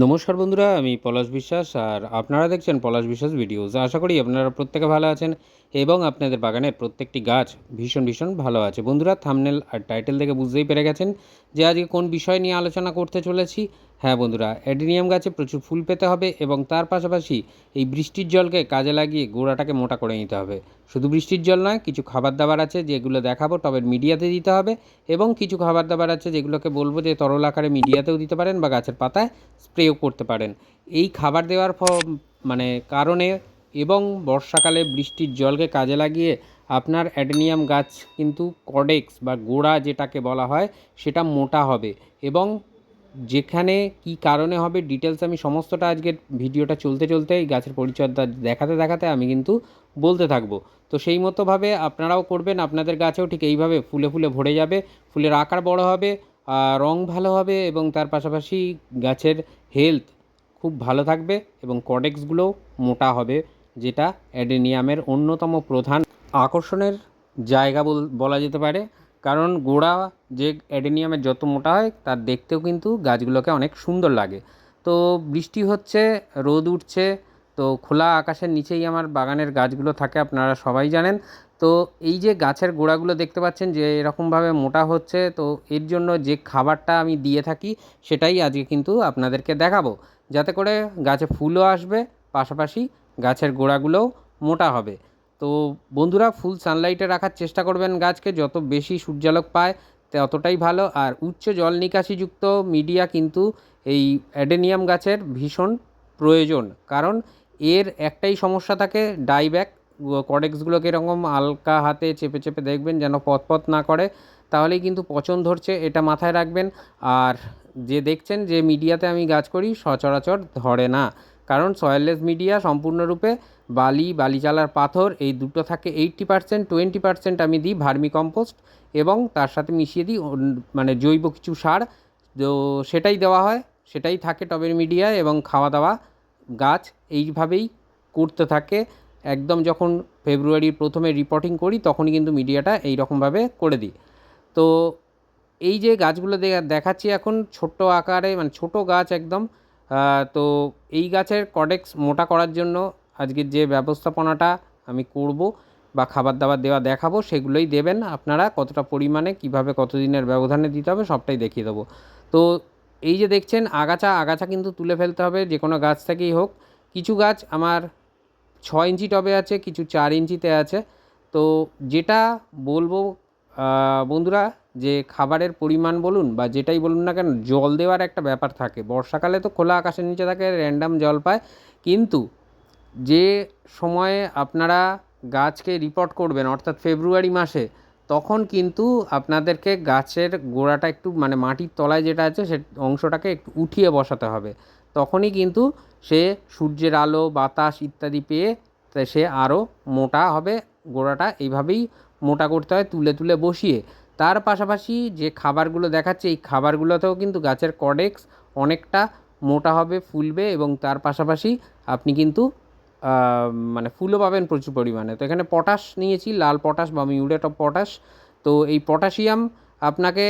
নমস্কার বন্ধুরা, আমি পলাশ বিশ্বাস আর আপনারা দেখছেন পলাশ বিশ্বাস ভিডিওস। আশা করি আপনারা প্রত্যেকে ভালো আছেন এবং আপনাদের বাগানের প্রত্যেকটি গাছ ভীষণ ভীষণ ভালো আছে। বন্ধুরা, থাম্বনেল আর টাইটেল দেখে বুঝতেই পেরে গেছেন যে আজকে কোন বিষয় নিয়ে আলোচনা করতে চলেছি। হ্যাঁ বন্ধুরা, অ্যাডেনিয়াম গাছে প্রচুর ফুল পেতে হবে এবং তার পাশাপাশি এই বৃষ্টির জলকে কাজে লাগিয়ে গোড়াটাকে মোটা করে নিতে হবে। শুধু বৃষ্টির জল নয়, কিছু খাবার দাবার আছে যেগুলো দেখাবো টবের মিডিয়াতে দিতে হবে, এবং কিছু খাবার দাবার আছে যেগুলোকে বলবো যে তরল আকারে মিডিয়াতেও দিতে পারেন বা গাছের পাতায় স্প্রেও করতে পারেন। এই খাবার দেওয়ার মানে কারণে এবং বর্ষাকালে বৃষ্টির জলকে কাজে লাগিয়ে আপনার অ্যাডেনিয়াম গাছ কিন্তু কডেক্স বা গোড়া যেটাকে বলা হয় সেটা মোটা হবে। এবং যেখানে কি কারণে হবে ডিটেলস আমি সমস্তটা আজকের ভিডিওটা চলতে চলতে এই গাছের পরিচর্যা দেখাতে দেখাতে আমি কিন্তু বলতে থাকবো। তো সেই মতোভাবে আপনারাও করবেন, আপনাদের গাছেও ঠিক এইভাবে ফুলে ফুলে ভরে যাবে, ফুলের আকার বড় হবে, রং ভালো হবে এবং তার পাশাপাশি গাছের হেলথ খুব ভালো থাকবে এবং কডেক্সগুলোও মোটা হবে, যেটা অ্যাডেনিয়ামের অন্যতম প্রধান আকর্ষণের জায়গা বলা যেতে পারে। কারণ গোড়া যে অ্যাডেনিয়ামের যত মোটা হয় তার দেখতেও কিন্তু গাছগুলোকে অনেক সুন্দর লাগে। তো বৃষ্টি হচ্ছে, রোদ উঠছে, তো খোলা আকাশের নিচেই আমার বাগানের গাছগুলো থাকে, আপনারা সবাই জানেন। তো এই যে গাছের গোড়াগুলো দেখতে পাচ্ছেন যে এরকমভাবে মোটা হচ্ছে, তো এর জন্য যে খাবারটা আমি দিয়ে থাকি সেটাই আজকে কিন্তু আপনাদেরকে দেখাবো, যাতে করে গাছে ফুলও আসবে, পাশাপাশি গাছের গোড়াগুলোও মোটা হবে। তো বন্ধুরা, ফুল সানলাইটে রাখার চেষ্টা করবেন গাছকে, যত বেশি সূর্যালোক পায় ততটাই ভালো। আর উচ্চ জল নিকাশিযুক্ত মিডিয়া কিন্তু এই অ্যাডেনিয়াম গাছের ভীষণ প্রয়োজন, কারণ এর একটাই সমস্যা থাকে, ডাইব্যাক। কডেক্সগুলোকে এরকম হালকা হাতে চেপে চেপে দেখবেন যেন পথ না করে, তাহলেই কিন্তু পচন ধরছে, এটা মাথায় রাখবেন। আর যে দেখছেন যে মিডিয়াতে আমি গাছ করি সচরাচর ধরে না, কারণ সয়েললেস মিডিয়া সম্পূর্ণরূপে বালিচালার পাথর এই দুটো থাকে 80%, 20% আমি দিই ভার্মি কম্পোস্ট এবং তার সাথে মিশিয়ে দিই মানে জৈব কিছু সার। তো সেটাই দেওয়া হয়, সেটাই থাকে টবের মিডিয়ায়, এবং খাওয়া দাওয়া গাছ এইভাবেই করতে থাকে। একদম যখন ফেব্রুয়ারির প্রথমে রিপোর্টিং করি তখনই কিন্তু মিডিয়াটা এই রকমভাবে করে দিই। তো এই যে গাছগুলো দেখাচ্ছি এখন ছোট্ট আকারে, মানে ছোট গাছ একদম। তো এই গাছের কডেক্স মোটা করার জন্য আজকের যে ব্যবস্থাপনাটা আমি করব বা খাবার দাবার দেওয়া দেখাবো, সেগুলোই দেবেন আপনারা। কতটা পরিমাণে, কিভাবে, কতদিনের ব্যবধানে দিতে হবে সবটাই দেখিয়ে দেবো। তো এই যে দেখছেন আগাছা কিন্তু তুলে ফেলতে হবে, যে কোনো গাছ থেকেই হোক। কিছু গাছ আমার 6 ইঞ্চি টবে আছে, কিছু 4 ইঞ্চিতে আছে। তো যেটা বলবো বন্ধুরা, যে খাবারের পরিমাণ বলুন বা যেটাই বলুন না কেন, জল দেওয়ার একটা ব্যাপার থাকে। বর্ষাকালে তো খোলা আকাশের নিচে থাকে, র্যান্ডাম জল পায়, কিন্তু যে সময়ে আপনারা গাছকে রিপোর্ট করবেন অর্থাৎ ফেব্রুয়ারি মাসে, তখন কিন্তু আপনাদেরকে গাছের গোড়াটা একটু, মানে মাটির তলায় যেটা আছে সে অংশটাকে একটু উঠিয়ে বসাতে হবে। তখনই কিন্তু সে সূর্যের আলো, বাতাস ইত্যাদি পেয়ে সে আরও মোটা হবে। গোড়াটা এইভাবেই মোটা করতে হয়, তুলে তুলে বসিয়ে। তার পাশাপাশি যে খাবারগুলো দেখাচ্ছে এই খাবারগুলোতেও কিন্তু গাছের কডেক্স অনেকটা মোটা হবে, ফুলবে, এবং তার পাশাপাশি আপনি কিন্তু মানে ফুলও পাবেন প্রচুর পরিমাণে। তো এখানে পটাশ নিয়েছি, লাল পটাশ বা মিউরেট অফ পটাশ। তো এই পটাশিয়াম আপনাকে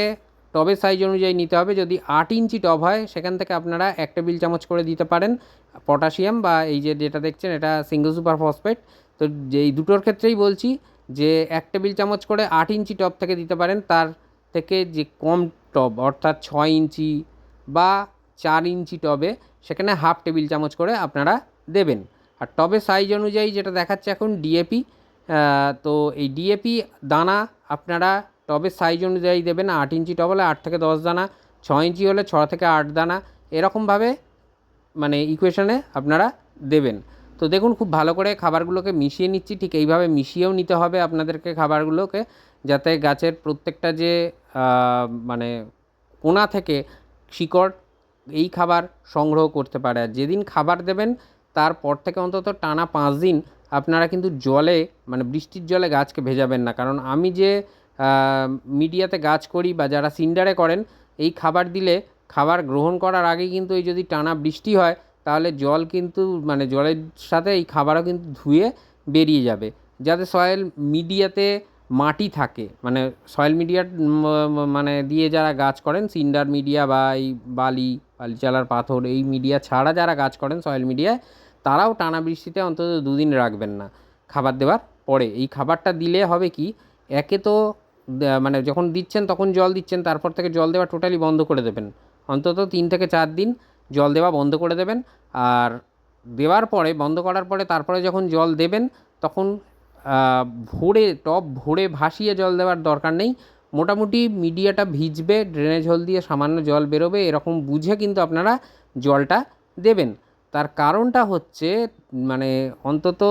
টবের সাইজ অনুযায়ী নিতে হবে। যদি 8 ইঞ্চি টব হয় সেখান থেকে আপনারা 1 টেবিল চামচ করে দিতে পারেন পটাশিয়াম, বা এই যে যেটা দেখছেন এটা সিঙ্গল সুপার ফসফেট। তো এই দুটোর ক্ষেত্রেই বলছি যে 1 টেবিল চামচ করে 8 ইঞ্চি টব থেকে দিতে পারেন। তার থেকে যে কম টব অর্থাৎ 6 ইঞ্চি বা 4 ইঞ্চি টবে, সেখানে 1/2 টেবিল চামচ করে আপনারা দেবেন। আর টবের সাইজ অনুযায়ী যেটা দেখাচ্ছে এখন ডিএপি, তো এই ডিএপি দানা আপনারা টবের সাইজ অনুযায়ী দেবেন। 8 ইঞ্চি টব হলে 8 থেকে 10 দানা, 6 ইঞ্চি হলে 6 থেকে 8 দানা, এরকমভাবে মানে ইকুয়েশনে আপনারা দেবেন। তো দেখুন, খুব ভালো করে খাবারগুলোকে মিশিয়ে নিচ্ছি, ঠিক এইভাবে মিশিয়েও নিতে হবে আপনাদেরকে খাবারগুলোকে, যাতে গাছের প্রত্যেকটা যে মানে কোণা থেকে শিকড় এই খাবার সংগ্রহ করতে পারে। আর যেদিন খাবার দেবেন তারপর থেকে অন্তত টানা 5 দিন আপনারা কিন্তু জলে, মানে বৃষ্টির জলে গাছকে ভেজাবেন না। কারণ আমি যে মিডিয়াতে গাছ করি বা যারা সিন্ডারে করেন, এই খাবার দিলে খাবার গ্রহণ করার আগেই কিন্তু এই যদি টানা বৃষ্টি হয় তাহলে জল কিন্তু, মানে জলের সাথে এই খাবারও কিন্তু ধুয়ে বেরিয়ে যাবে, যাতে সয়েল মিডিয়াতে মাটি থাকে, মানে সয়েল মিডিয়ার মানে দিয়ে যারা গাছ করেন, সিন্ডার মিডিয়া বা এই বালিচালার পাথর এই মিডিয়া ছাড়া যারা গাছ করেন সয়েল মিডিয়ায়, তারাও টানা বৃষ্টিতে অন্তত 2 দিন রাখবেন না খাবার দেওয়ার পরে। এই খাবারটা দিলে হবে কি, একে তো মানে যখন দিচ্ছেন তখন জল দিচ্ছেন, তারপর থেকে জল দেওয়া টোটালি বন্ধ করে দেবেন। অন্তত 3 থেকে 4 দিন জল দেওয়া বন্ধ করে দেবেন। আর দেওয়ার পরে, বন্ধ করার পরে তারপরে যখন জল দেবেন তখন ভরে, টব ভরে ভাসিয়ে জল দেওয়ার দরকার নেই। মোটামুটি মিডিয়াটা ভিজবে, ড্রেনেজ হোল দিয়ে সামান্য জল বেরোবে, এরকম বুঝে কিন্তু আপনারা জলটা দেবেন। তার কারণটা হচ্ছে, মানে অন্তত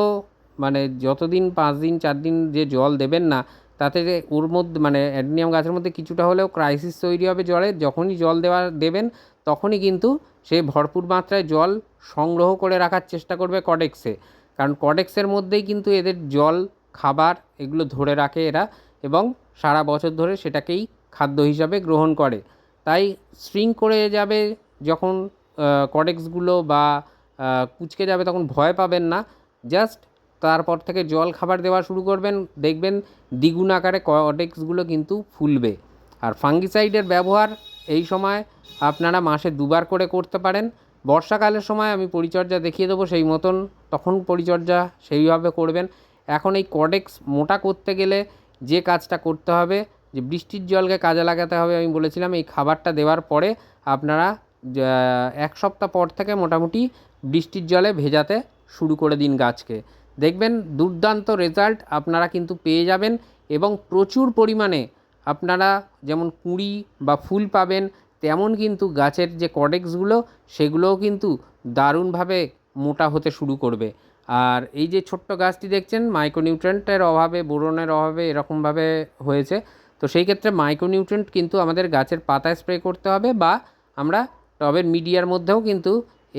মানে যতদিন 5 দিন 4 দিন যে জল দেবেন না, তাতে যে ওর মধ্যে মানে অ্যাডেনিয়াম গাছের মধ্যে কিছুটা হলেও ক্রাইসিস তৈরি হবে জলের। যখনই জল দেবেন তখনই কিন্তু সে ভরপুর মাত্রায় জল সংগ্রহ করে রাখার চেষ্টা করবে কডেক্সে, কারণ কডেক্সের মধ্যেই কিন্তু এদের জল, খাবার এগুলো ধরে রাখে এরা, এবং সারা বছর ধরে সেটাকেই খাদ্য হিসাবে গ্রহণ করে। তাই স্ট্রিং করে যাবে যখন কডেক্সগুলো বা কুঁচকে যাবে, তখন ভয় পাবেন না। জাস্ট তারপর থেকে জল খাবার দেওয়া শুরু করবেন, দেখবেন দ্বিগুণ আকারে কডেক্সগুলো কিন্তু ফুলবে। আর ফাঙ্গিসাইডের ব্যবহার এই সময় আপনারা মাসে 2বার করে করতে পারেন। বর্ষাকালের সময় আমি পরিচর্যা দেখিয়ে দেবো সেই মতন, তখন পরিচর্যা সেইভাবে করবেন। এখন এই কডেক্স মোটা করতে গেলে যে কাজটা করতে হবে, যে বৃষ্টির জলকে কাজে লাগাতে হবে। আমি বলেছিলাম এই খাবারটা দেওয়ার পরে আপনারা 1 সপ্তাহ পর থেকে মোটামুটি বৃষ্টির জলে ভেজাতে শুরু করে দিন গাছকে, দেখবেন দুর্দান্ত রেজাল্ট আপনারা কিন্তু পেয়ে যাবেন। এবং প্রচুর পরিমাণে আপনারা যেমন কুঁড়ি বা ফুল পাবেন, তেমন কিন্তু গাছের যে কডেক্সগুলো সেগুলোও কিন্তু দারুণভাবে মোটা হতে শুরু করবে। আর এই যে ছোট্ট গাছটি দেখছেন, মাইক্রোনিউট্রেন্টের অভাবে, বোরনের অভাবে এরকমভাবে হয়েছে। তো সেই ক্ষেত্রে মাইক্রোনিউট্রেন্ট কিন্তু আমাদের গাছের পাতায় স্প্রে করতে হবে, বা আমরা টবের মিডিয়ার মধ্যেও কিন্তু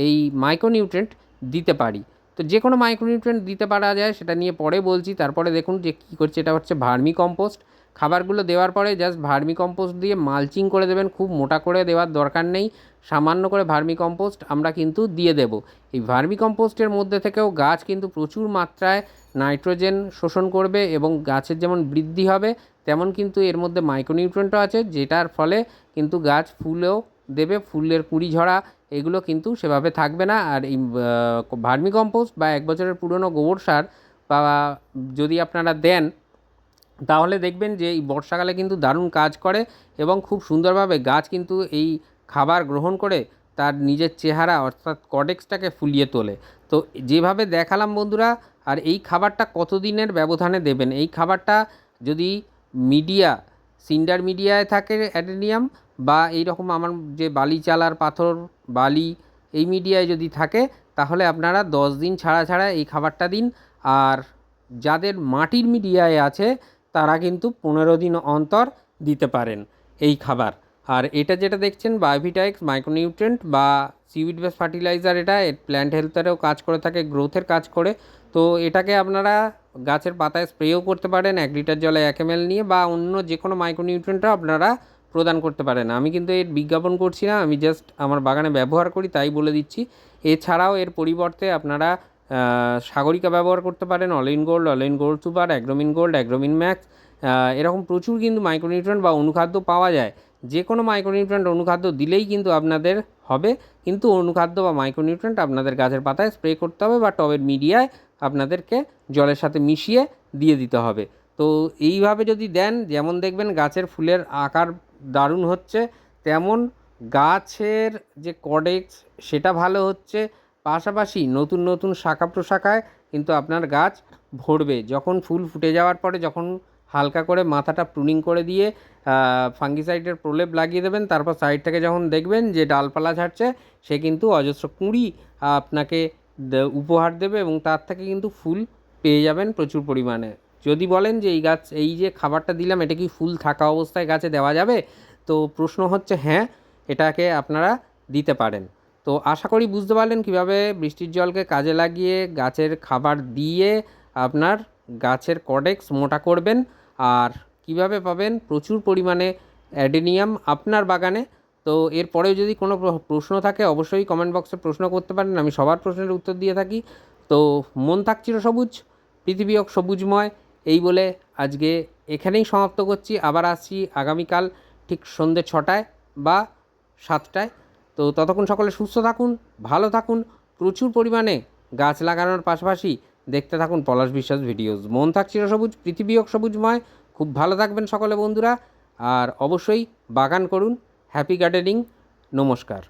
এই মাইক্রোনিউট্রেন্ট দিতে পারি। তো যে কোনো মাইক্রোনিউট্রেন্ট দিতে পারা যায়, সেটা নিয়ে পরে বলছি। তারপরে দেখুন যে কী করছে, এটা হচ্ছে ভার্মি কম্পোস্ট। খাবারগুলো দেওয়ার পরে জাস্ট ভার্মি কম্পোস্ট দিয়ে মালচিং করে দেবেন, খুব মোটা করে দেওয়ার দরকার নেই, সামান্য করে ভার্মি কম্পোস্ট আমরা কিন্তু দিয়ে দেব। এই ভার্মি কম্পোস্টের মধ্যে থেকেও গাছ কিন্তু প্রচুর মাত্রায় নাইট্রোজেন শোষণ করবে, এবং গাছের যেমন বৃদ্ধি হবে তেমন কিন্তু এর মধ্যে মাইক্রোনিউট্রেন্টও আছে, যেটার ফলে কিন্তু গাছ ফুলও দেবে, ফুলের কুঁড়ি ঝরা এগুলো কিন্তু সেভাবে থাকবে না। আর এই ভার্মি কম্পোস্ট বা 1 বছরের পুরনো গোবর সার বা যদি আপনারা দেন, তাহলে দেখবেন যে এই বর্ষাকালে কিন্তু দারুণ কাজ করে, এবং খুব সুন্দরভাবে গাছ কিন্তু এই খাবার গ্রহণ করে তার নিজের চেহারা অর্থাৎ কডেক্সটাকে ফুলিয়ে তোলে। তো যেভাবে দেখালাম বন্ধুরা, আর এই খাবারটা কতদিনের ব্যবধানে দেবেন, এই খাবারটা যদি মিডিয়া, সিন্ডার মিডিয়ায় থাকে অ্যাডেনিয়াম, বা এই রকম আমার যে বালিচালার পাথর, বালি এই মিডিয়ায় যদি থাকে, তাহলে আপনারা 10 দিন ছাড়া ছাড়া এই খাবারটা দিন। আর যাদের মাটির মিডিয়ায় আছে তারা কিন্তু 15 দিন অন্তর দিতে পারেন এই খাবার। আর এটা যেটা দেখছেন বায়োভিটা-এক্স মাইক্রোনিউট্রেন্ট বা সিউইড বেস ফার্টিলাইজার, এটা প্ল্যান্ট হেলথেরও কাজ করে থাকে, গ্রোথের কাজ করে। তো এটাকে আপনারা গাছের পাতায় স্প্রেও করতে পারেন 1 লিটার জলে 1 ml নিয়ে, বা অন্য যে কোনো মাইক্রোনিউট্রেন্টও আপনারা প্রদান করতে পারেন। আমি কিন্তু এর বিজ্ঞাপন করছি না, আমি জাস্ট আমার বাগানে ব্যবহার করি তাই বলে দিচ্ছি। এছাড়াও এর পরিবর্তে আপনারা সাগরিকা ব্যবহার করতে পারেন, all in gold super, Agromin gold, Agromin max, এরকম প্রচুর কিন্তু মাইক্রোনিউট্রেন্ট বা অনুখাদ্য পাওয়া যায়। যে কোনো মাইক্রোনিউট্রেন্ট অনুখাদ্য দিলেই কিন্তু আপনাদের হবে, কিন্তু অনুখাদ্য বা মাইক্রোনিউট্রেন্ট আপনাদের গাছের পাতায় স্প্রে করতে হবে, বা টবের মিডিয়ায় আপনাদেরকে জলের সাথে মিশিয়ে দিয়ে দিতে হবে। তো এইভাবে যদি দেন, যেমন দেখবেন গাছের ফুলের আকার দারুণ হচ্ছে, তেমন গাছের যে কডেক্স সেটা ভালো হচ্ছে, পাশাপাশি নতুন নতুন শাখা প্রশাখায় কিন্তু আপনার গাছ ভরবে। যখন ফুল ফুটে যাওয়ার পরে, যখন হালকা করে মাথাটা প্রুনিং করে দিয়ে ফাঙ্গিসাইডের প্রলেপ লাগিয়ে দেবেন, তারপর সাইড থেকে যখন দেখবেন যে ডালপালা ছাড়ছে, সে কিন্তু অজস্র কুঁড়ি আপনাকে উপহার দেবে, এবং তার থেকে কিন্তু ফুল পেয়ে যাবেন প্রচুর পরিমাণে। যদি বলেন যে এই গাছ, এই যে খাবারটা দিলাম, এটা কি ফুল থাকা অবস্থায় গাছে দেওয়া যাবে, তো প্রশ্ন হচ্ছে হ্যাঁ, এটাকে আপনারা দিতে পারেন। তো আশা করি বুঝতে পারলেন কীভাবে বৃষ্টির জলকে কাজে লাগিয়ে গাছের খাবার দিয়ে আপনার গাছের কডেক্স মোটা করবেন, আর কিভাবে পাবেন প্রচুর পরিমাণে অ্যাডেনিয়াম আপনার বাগানে। তো এরপরেও যদি কোনো প্রশ্ন থাকে অবশ্যই কমেন্ট বক্সে প্রশ্ন করতে পারেন, আমি সবার প্রশ্নের উত্তর দিয়ে থাকি। তো মন থাক চিরসবুজ, পৃথিবী হোক সবুজময়, এই বলে আজকে এখানেই সমাপ্ত করছি। আবার আসছি আগামীকাল ঠিক সন্ধ্যে 6টায় বা 7টায়। তো ততক্ষণ সকলে সুস্থ থাকুন, ভালো থাকুন, প্রচুর পরিমাণে গাছ লাগানোর পাশাপাশি দেখতে থাকুন পলাশ বিশ্বাস ভিডিওস। মন থাক চিরসবুজ, পৃথিবী হোক সবুজময়। খুব ভালো থাকবেন সকলে বন্ধুরা, আর অবশ্যই বাগান করুন। Happy gardening. নমস্কার।